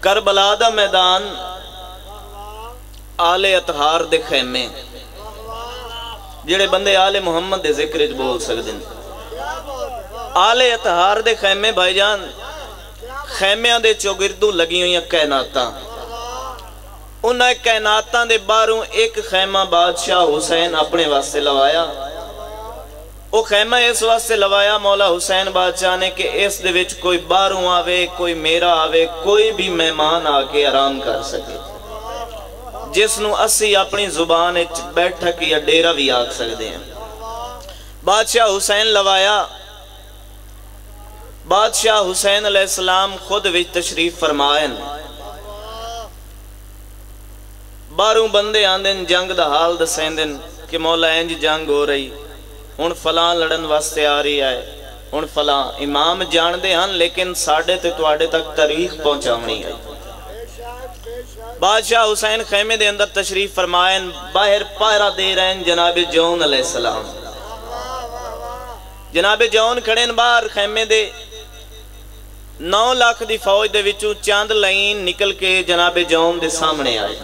کربلا دا میدان آل اطہار دے خیمے جڑے بندے آل محمد دے ذکر بول سکتے ہیں آل اطہار دے خیمے بھائی جان خیمیاں دے چوگردوں لگی ہوئی کائناتاں انہیں کائناتاں دے باروں ایک خیمہ بادشاہ حسین اپنے واسطے لوایا وہ خیمہ اس واسطے لوایا مولا حسین بادشاہ نے کہ اس دے وچ کوئی باروں آوے کوئی میرا آوے کوئی بھی مہمان آکے آرام کر سکے جس نو اسی اپنی زبان بیٹھک یا ڈیرہ بھی آکھ سکتے ہیں بادشاہ حسین لوایا بادشاہ حسین علیہ السلام خود وچ تشریف فرمائن باروں بندے آندن جنگ دا حال دسیندن کہ مولا انج جنگ ہو رہی ہن فلاں لڑن واسطے آ رہی ہے ہن فلاں امام جان دے ہن لیکن ساڑھے تے تواڑے تک تاریخ پہنچاونی ہے بادشاہ حسین خیمے دے اندر تشریف فرمائن باہر پائرہ دے رہے ہیں جناب جون علیہ السلام جناب جون کھڑین باہر خیمے دے 9 لاکھ دی فوج دے وچوں چاند لائن نکل کے جناب جون دے سامنے آئے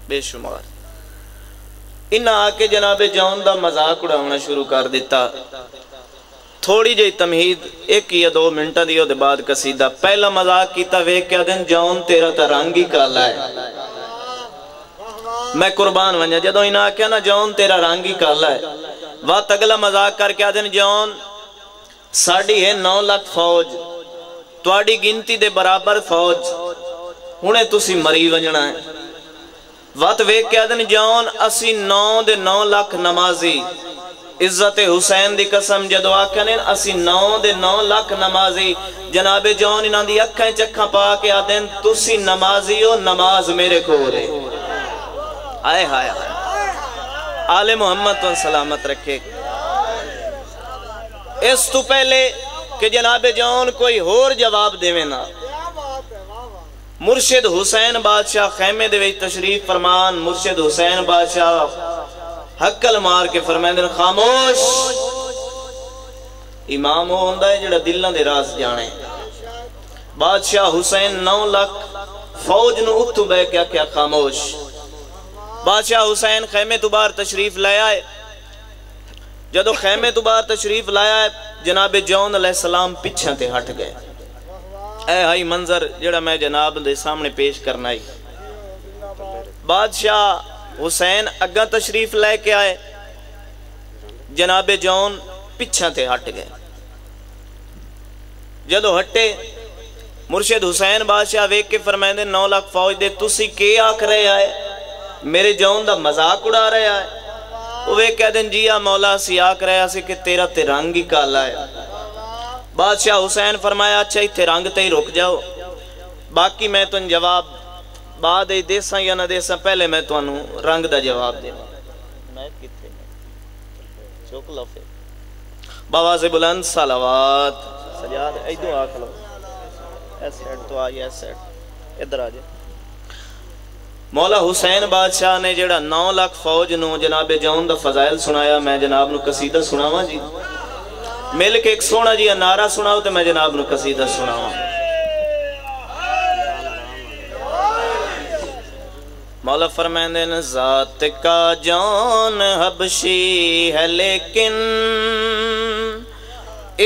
بے شمار انہاں آکے جناب جون دا مذاق اڑاونا شروع کر دیتا تھوڑی جی تمہید 1 یا 2 منٹہ دیو دے بعد قصیدہ پہلا مذاق کیتا ویک کیا دن جون تیرا تا رنگی کالا ہے میں قربان ونجا جدو انہاں آکیا نا جون تیرا رنگی کالا ہے وقت اگلا مذاق کر کیا دن جون ساڑھی ہے 9 لاکھ فوج تواڑی گنتی دے برابر فوج انہیں تسی مری ونجنا ہے وقت ویک کیا دن جون اسی 9 لاکھ نمازی عزت حسین دی قسم جدو آکھنین اسی 9 لاکھ نمازی جناب جون انہاں دی اکھیں چکھاں پا کے آدین تسی نمازی ہو نماز میرے کو رہے آئے ہائے آل محمد تو سلامت رکھے اس تو پہلے کہ جناب جون کوئی اور جواب دے میں نا مرشد حسین بادشاہ خیمے دے وچ تشریف فرمان مرشد حسین بادشاہ حقل مار کے فرمائیں دن خاموش امام ہو ہوندہ ہے جڑا دلوں دے راز جانے بادشاہ حسین 9 لاکھ فوج نو اتو بے کیا خاموش بادشاہ حسین خیمے تو بار تشریف لائے آئے جدو خیمے تو بار تشریف لائے آئے جناب جون علیہ السلام پچھیں تے ہٹ گئے اے ہائی منظر جڑا میں جناب دے سامنے پیش کرنا ہی بادشاہ حسین اگا تشریف لے کے آئے جناب جون پچھاں تے ہٹ گئے جدو ہٹے مرشد حسین بادشاہ ویک کے فرمائیں دے 9 لاکھ فوج دے تسی کے آکھ رہے آئے میرے جون دا مذاق اڑا رہے آئے وہ ویک کہہ دیں جی مولا سی آکھ رہے آسے کہ تیرا تے رنگ ہی کالا ہے بادشاہ حسین فرمایا اچھا ہی تے رنگ تے ہی رک جاؤ باقی میں تو جواب بعد ہی دیساں یا نہ دیساں پہلے میں تو انہوں رنگ دا جواب دے میں کتھے میں چوک لفے بابا سے بلند صلوات سجاد ایدو آکھ لو ایس سیڈ تو آئی ایس سیڈ ادھر آجے مولا حسین بادشاہ نے جڑا 9 لاکھ فوج نو جناب جون دا فضائل سنایا میں جناب نو قصیدہ سناواں جی مل کے ایک سونا جی نعرہ سناؤ تو میں جناب نو قصیدہ سناواں مولا فرمائیں دے ذات کا جون حبشی ہے لیکن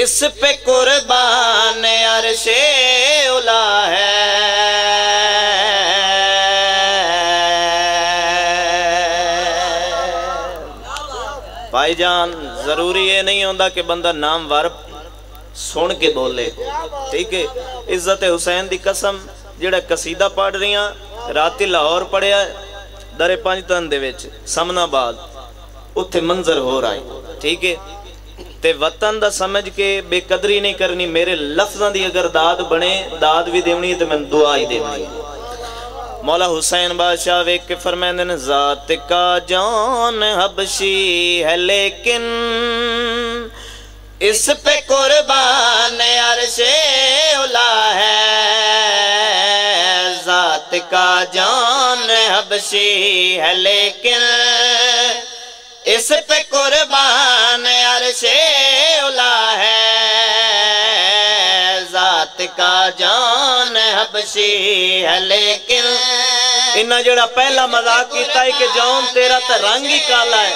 اس پہ قربان عرش اولا ہے بھائی جان ضروری یہ نہیں ہوندہ کہ بندہ نام ورپ سن کے بولے ٹھیک ہے عزت حسین دی قسم جڑا قصیدہ پڑھ رہی ہیں راتی لاہور پڑھیا در 5 تن دے وچ سمنا بعد اتھے منظر ہو رہا ہے ٹھیک ہے تے وطن دا سمجھ کے بے قدری نہیں کرنی میرے لفظاں دی اگر داد بنے داد بھی دیونی ہے تو میں دعا ہی دیونی ہے مولا حسین بادشاہ ویک کے فرمائیں دن ذات کا جون حبشی ہے لیکن اس پہ قربان عرش اولا ہے ذات کا جون حبشی ہے لیکن اس پہ قربان عرش اولا ہے ذات کا جون جان حبشی ہے لیکن انہاں جڑا پہلا مذاق کیتا ہے کہ جون تیرا تا رنگ ہی کالا ہے.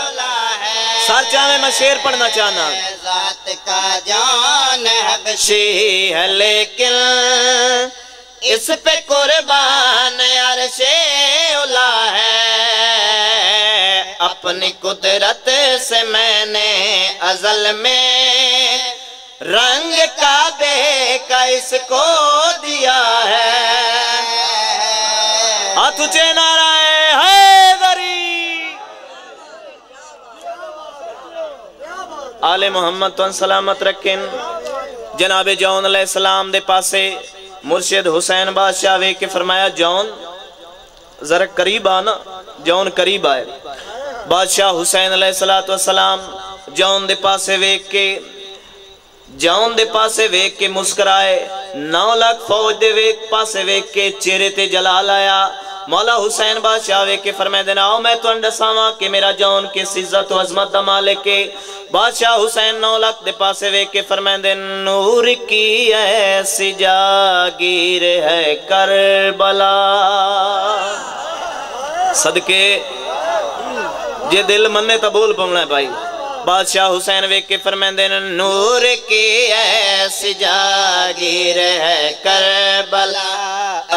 سر چاہے میں شعر پڑھنا چاہنا. ذات کا جان حبشی ہے لیکن اس پہ قربان عرش اولا ہے. اپنی قدرت سے میں نے ازل میں رنگ کعبے کا اس کو دیا ہے. ہاتھ اونچے نعرہ حیدری. آل محمد تو سلامت رکھیں. جناب جون علیہ السلام دے پاسے مرشد حسین بادشاہ وے کے فرمایا جون ذرا قریب آنا. جون قریب آئے. بادشاہ حسین علیہ السلام جون دے پاسے ویک کے مسکرائے. 9 لاکھ فوج دے پاسے ویک کے چہرے تے جلال آیا. مولا حسین بادشاہ ویک کے فرمائے دینا آؤ میں تو انڈساواں کہ میرا جون کس عزت و عظمت دا مالک کے. بادشاہ حسین 9 لاکھ دے پاسے ویک کے فرمائے دین نور کی ایسی جاگیر ہے کربلا. صدقے یہ دل مننے تبول پمنا ہے بھائی. بادشاہ حسین ویک کے فرمائے دین نور کی ایسی جاگیر ہے کربلا.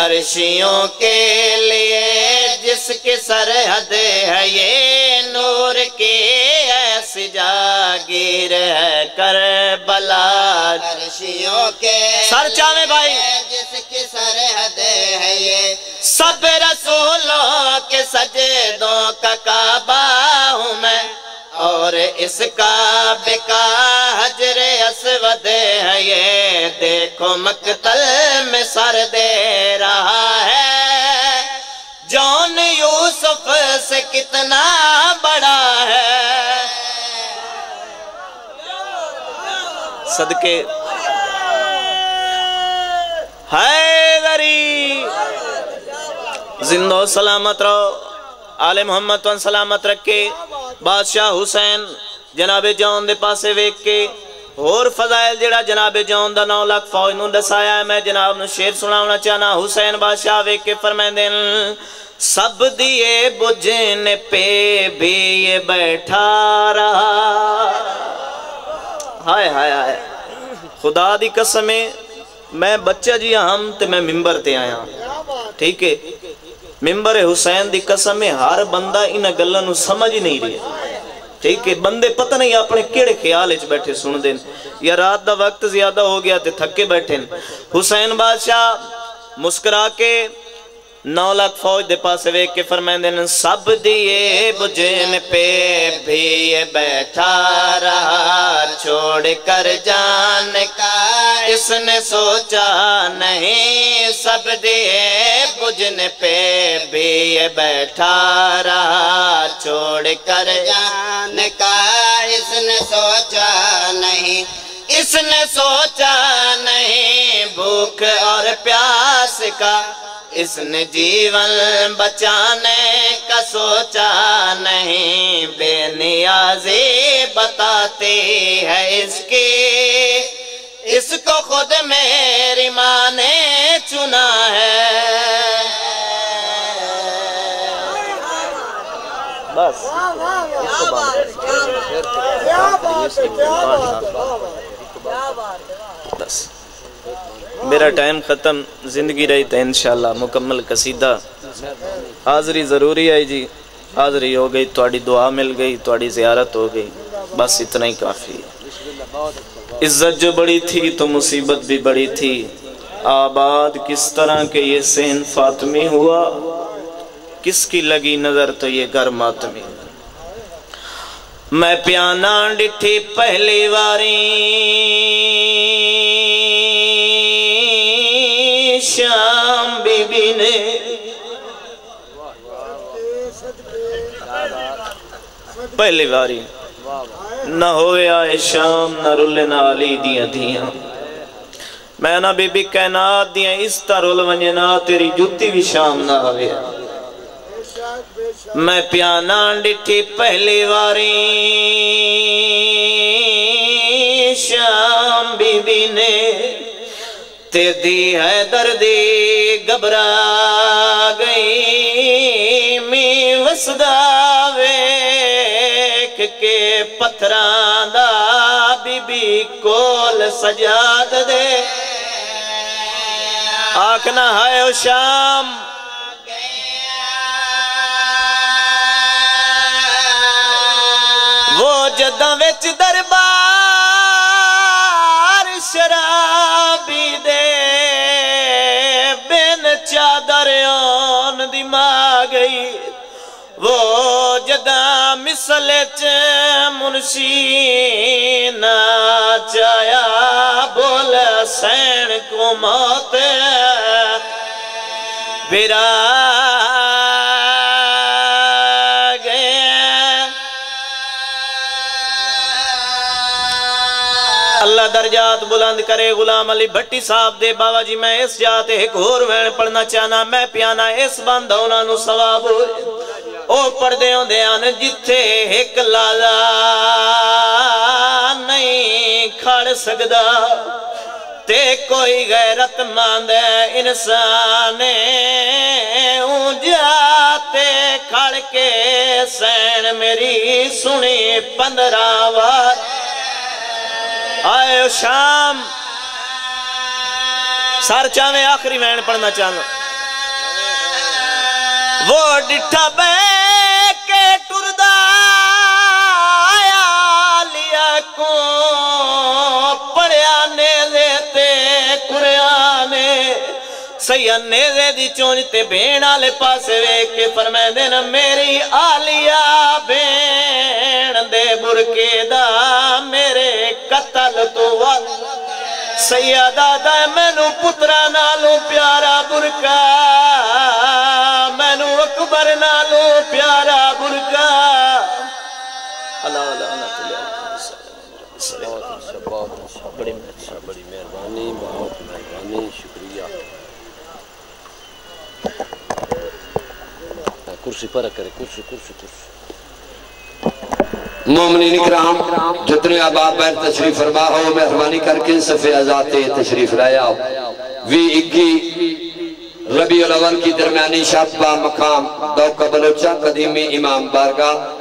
عرشیوں کے لیے جس کی سرحد ہے یہ نور کی ایسی جاگیر ہے کربلا. عرشیوں کے سر چاہے بھائی جس کی سرحد ہے یہ سب رسولوں کے سجدوں کا کعبہ ہوں میں اور اس کعبے کا حجر اسود ہے یہ. دیکھو مقتل میں سر دے رہا ہے جون یوسف سے کتنا بڑا ہے. صدقے حیدری زندہ و سلامت رہو. آل محمد تو سلامت رکھے. بادشاہ حسین جناب جون دے پاسے ویک کے اور فضائل جڑا جناب جون دا 9 لاکھ فوج نو دسایا ہے. میں جناب نو شعر سناونا چاہنا. حسین بادشاہ ویک کے فرمائیں دین سب دیئے بجھنے پہ بھی یہ بیٹھا رہا. ہائے ہائے ہائے خدا دی قسمیں میں بچہ جی ہم تے میں ممبر تے آیا. ٹھیک ہے ممبر حسین دی قسم میں ہر بندہ انہ گلہ نو سمجھ ہی نہیں رہے. ٹھیک ہے بندے پتہ نہیں اپنے کیڑے خیال اچھ بیٹھے سن دیں یا رات دا وقت زیادہ ہو گیا تے تھکے بیٹھے. حسین بادشاہ مسکرا کے 9 لاکھ فوج دے پاسے ویک کے فرمائیں دیں سب دیئے بجھن پہ بھی یہ بیٹھا رہا چھوڑ کر جان کا اس نے سوچا نہیں. سب دیئے بجھن پہ بھی یہ بیٹھا رہا چھوڑ کر جان کا اس نے سوچا نہیں. اس نے سوچا نہیں بھوک اور پیاس کا اس نے جیون بچانے کا سوچا نہیں. بے نیازی بتاتی ہے اس کی اس کو خود میری ماں نے چنا ہے. بس بس میرا ٹائم ختم. زندگی رہی تو انشاءاللہ مکمل قصیدہ. حاضری ضروری ہے جی. حاضری ہو گئی تواڈی دعا مل گئی تواڈی زیارت ہو گئی بس اتنا ہی کافی ہے. عزت جو بڑی تھی تو مصیبت بھی بڑی تھی. آباد کس طرح کہ یہ سین فاطمی ہوا کس کی لگی نظر تو یہ گھر ماتمی. میں پیانا ڈٹھی پہلی واری شام بی بی نے پہلی واری نہ ہوئے آئے شام نہ رولے نہ علی دیاں دیاں. میں نہ بی بی کائنات دیاں اس طرح رول ونجنا تیری جوتی بھی شام نہ ہوئے. میں پیانا ڈٹھی پہلی واری شام بی بی نے تیدی ہے دردی گبرا گئی می وسدا ویک کے پتھران دا بی بی کول سجاد دے آکھنا ہے او شام وہ جدہ وچ دربار شرابی دے بین چادریون دی ماں گئی وہ جدہ مثل منشی نہ چایا بول حسین کو موت برا اللہ درجات بلند کرے غلام علی بھٹی صاحب دے بابا جی میں اس جاتے ایک اور وین پڑھنا چاہنا میں پیانا اس بند ہونا نو ثواب ہوئے او پڑھ دے ہوں دے آن جتھے ایک لالا نہیں کھڑ سکدا تے کوئی غیرت مند انسان اون جاتے کھڑ کے سین میری سنی 15 بار آئے شام سار چاہویں آخری وین پڑھنا چاہنا وہ ڈٹھا بے کے ٹردہ آیا لیا کو پڑھیا نیزے تے قرآنے سیاں نیزے دی چونجتے بھینا لے پاسے وے کے فرمائے دینا میری آلیا بین دے برکے دا میرے قتل تو وقت سیادہ دا مینو پترا نالو پیارا برکا مینو اکبر نالو پیارا برکا اللہ اللہ اللہ بڑی مہربانی بہت مہربانی شکریہ کرسی پر کرے کرسی مومنین اکرام جتنے آباد بیر تشریف فرما ہو مہربانی کر کے صفحے ازاتے تشریف لایا ہو 21 ربیع الاول کی درمیانی شب با مقام دوکہ بلوچہ قدیمی امام بارگاہ